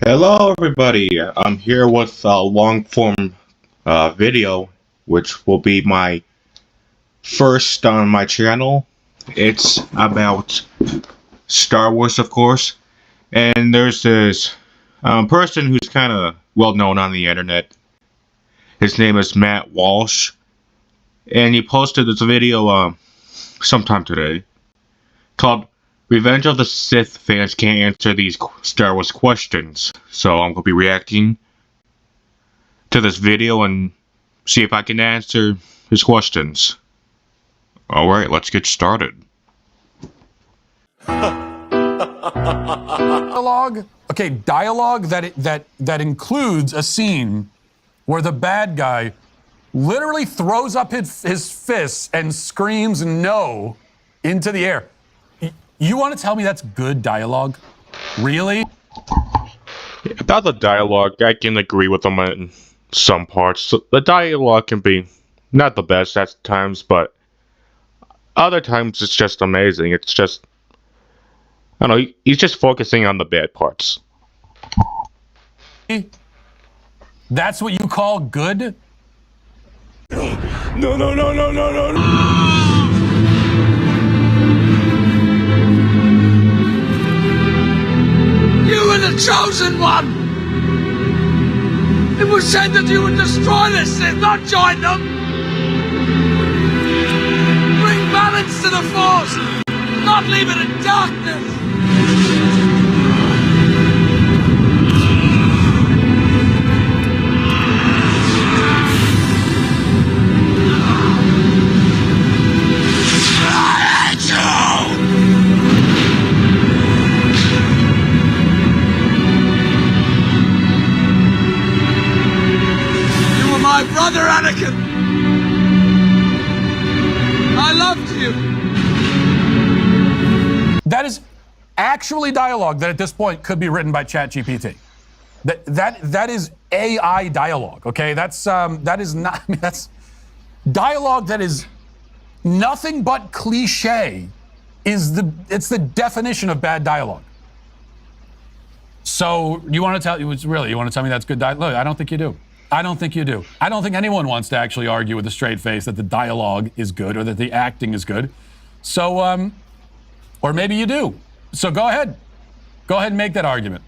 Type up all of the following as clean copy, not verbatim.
Hello, everybody. I'm here with a long form video, which will be my first on my channel. It's about Star Wars, of course. And there's this person who's kind of well known on the internet. His name is Matt Walsh. And he posted this video sometime today called Revenge of the Sith Fans Can't Answer These Star Wars Questions. So I'm going to be reacting to this video and see if I can answer his questions. Alright, let's get started. Dialogue? Okay, dialogue that includes a scene where the bad guy literally throws up his fists and screams no into the air. You want to tell me that's good dialogue? Really? About the dialogue, I can agree with them in some parts. The dialogue can be not the best at times, but other times it's just amazing. It's just, I don't know, he's just focusing on the bad parts. That's what you call good? No. You were the chosen one! It was said that you would destroy the Sith, not join them! Bring balance to the Force, not leave it in darkness! My brother Anakin! I loved you! That is actually dialogue that at this point could be written by ChatGPT. That is AI dialogue, okay? That is not, I mean, that's dialogue that is nothing but cliche. It's the definition of bad dialogue. So you want to tell me that's good dialogue? Look, I don't think you do. I don't think you do. I don't think anyone wants to actually argue with a straight face that the dialogue is good or that the acting is good. So, or maybe you do. So go ahead. Go ahead and make that argument.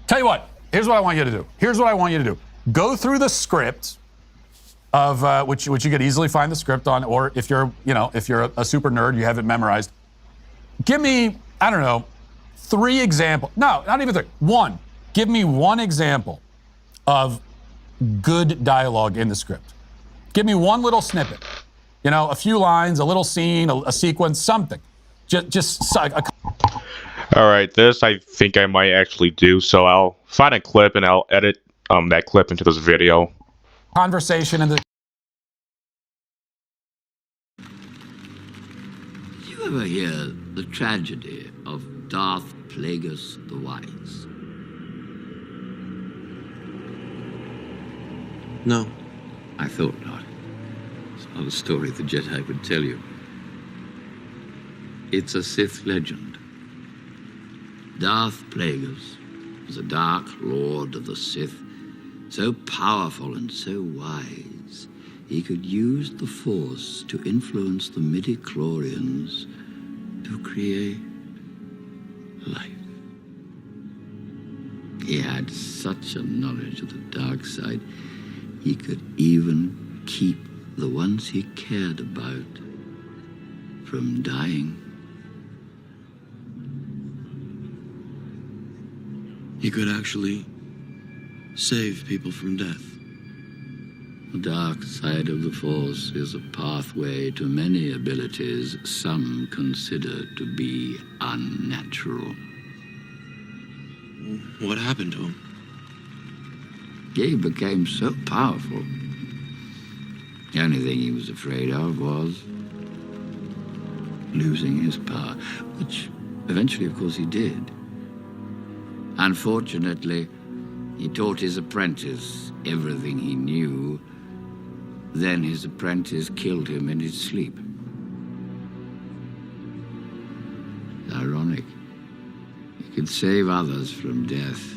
Tell you what, here's what I want you to do. Here's what I want you to do. Go through the script of, which you could easily find the script on, or if you're a super nerd, you have it memorized. Give me, I don't know, 3 examples. No, not even 3. 1. Give me 1 example of good dialogue in the script. Give me 1 little snippet. You know, a few lines, a little scene, a sequence, something. Alright, this I think I might actually do, so I'll find a clip and I'll edit that clip into this video. Conversation in the... Did you ever hear the tragedy of Darth Plagueis the Wise? No. I thought not. It's not a story the Jedi would tell you. It's a Sith legend. Darth Plagueis was a dark lord of the Sith, so powerful and so wise, he could use the Force to influence the midi-chlorians to create life. He had such a knowledge of the dark side, he could even keep the ones he cared about from dying. He could actually save people from death. The dark side of the Force is a pathway to many abilities some consider to be unnatural. What happened to him? He became so powerful. The only thing he was afraid of was losing his power, which eventually, of course, he did. Unfortunately, he taught his apprentice everything he knew. Then his apprentice killed him in his sleep. Ironic. could save others from death,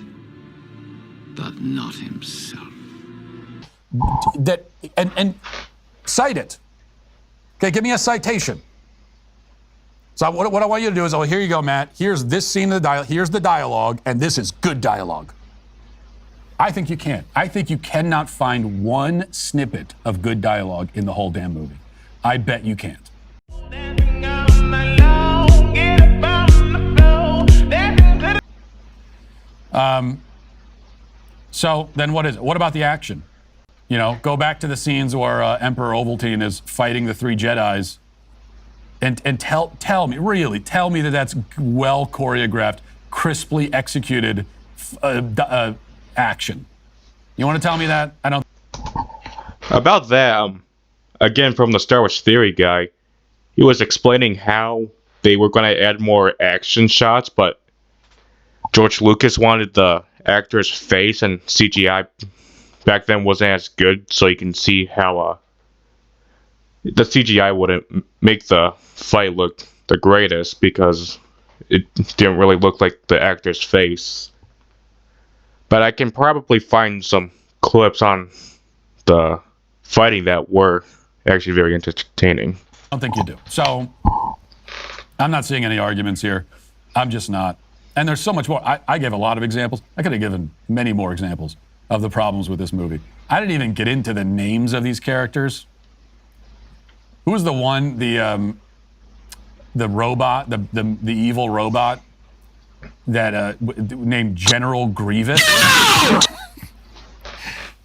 but not himself. That and cite it. Okay, give me a citation. So what I want you to do is, oh, here you go, Matt. Here's this scene of the dialogue. Here's the dialogue, and this is good dialogue. I think you can't. I think you cannot find one snippet of good dialogue in the whole damn movie. I bet you can't. So then what is it? What about the action? You know, go back to the scenes where Emperor Ovaltine is fighting the three Jedis, and tell me, really, tell me that that's well choreographed, crisply executed action. You want to tell me that? I don't. About that, again, from the Star Wars Theory guy, he was explaining how they were going to add more action shots, but George Lucas wanted the actor's face, and CGI back then wasn't as good, so you can see how the CGI wouldn't make the fight look the greatest because it didn't really look like the actor's face. But I can probably find some clips on the fighting that were actually very entertaining. I don't think you do. So I'm not seeing any arguments here. I'm just not. And there's so much more. I gave a lot of examples. I could have given many more examples of the problems with this movie. I didn't even get into the names of these characters. Who was the one, the robot, the evil robot that named General Grievous?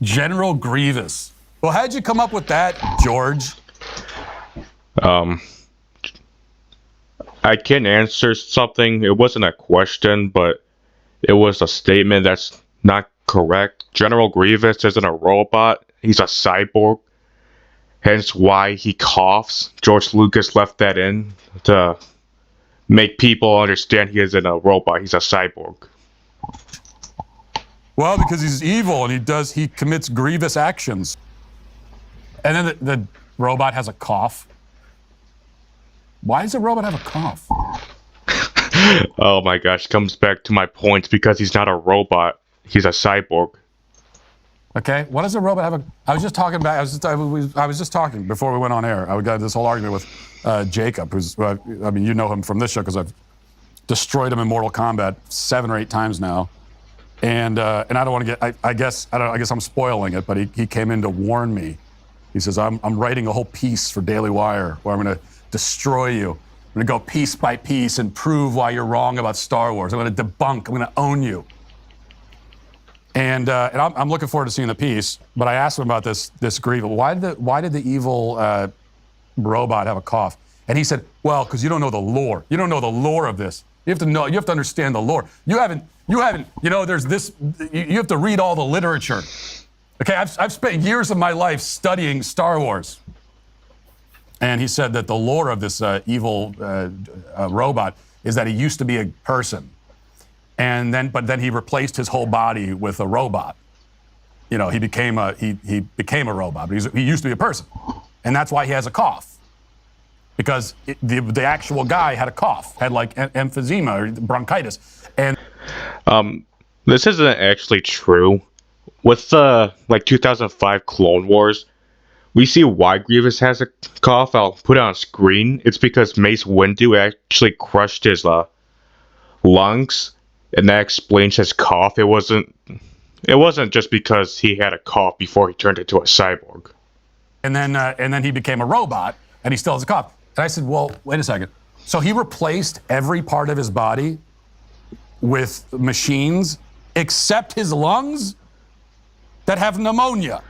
General Grievous. Well, how'd you come up with that, George? I can answer something. It wasn't a question, but it was a statement that's not correct. General Grievous isn't a robot. He's a cyborg. Hence why he coughs. George Lucas left that in to make people understand he isn't a robot. He's a cyborg. Well, because he's evil and he commits grievous actions. And then the robot has a cough. Why does a robot have a cough? Oh my gosh, comes back to my point because he's not a robot. He's a cyborg. Okay, what does a robot have? I was just talking about. I was just talking before we went on air. I got this whole argument with Jacob, who's. I mean, you know him from this show because I've destroyed him in Mortal Kombat 7 or 8 times now, and I don't want to get. I guess I'm spoiling it, but he came in to warn me. He says I'm writing a whole piece for Daily Wire where I'm going to destroy you. I'm going to go piece by piece and prove why you're wrong about Star Wars. I'm going to debunk. I'm going to own you. And I'm looking forward to seeing the piece. But I asked him about this grievous. Why did the evil robot have a cough? And he said, well, because you don't know the lore. You don't know the lore of this. You have to know. You have to understand the lore. You haven't. You know, there's this. You have to read all the literature. Okay, I've spent years of my life studying Star Wars. And he said that the lore of this evil robot is that he used to be a person. But then he replaced his whole body with a robot. You know, he became a robot, but he used to be a person, and that's why he has a cough, because the actual guy had a cough, had like emphysema or bronchitis, and this isn't actually true. With the 2005 Clone Wars, we see why Grievous has a cough. I'll put it on screen. It's because Mace Windu actually crushed his lungs. And that explains his cough. It wasn't just because he had a cough before he turned into a cyborg. And then he became a robot, and he still has a cough. And I said, well, wait a second. So he replaced every part of his body with machines except his lungs that have pneumonia.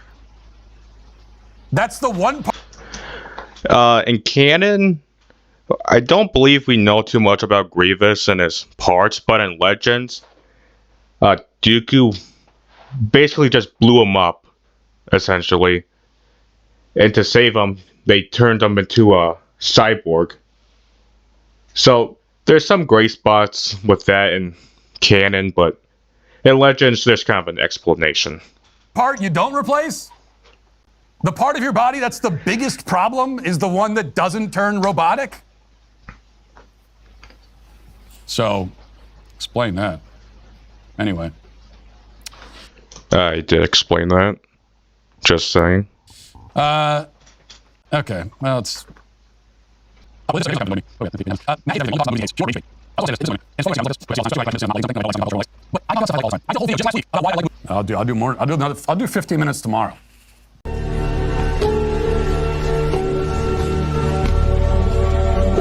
That's the one part. In canon, I don't believe we know too much about Grievous and his parts, but in Legends, Dooku basically just blew him up, essentially. And to save him, they turned him into a cyborg. So there's some gray spots with that in canon, but in Legends, there's kind of an explanation. Part you don't replace? The part of your body that's the biggest problem is the one that doesn't turn robotic? So, Explain that. Anyway. I did explain that. Just saying. Okay. Well, it's. I'll do more. I'll do 15 minutes tomorrow.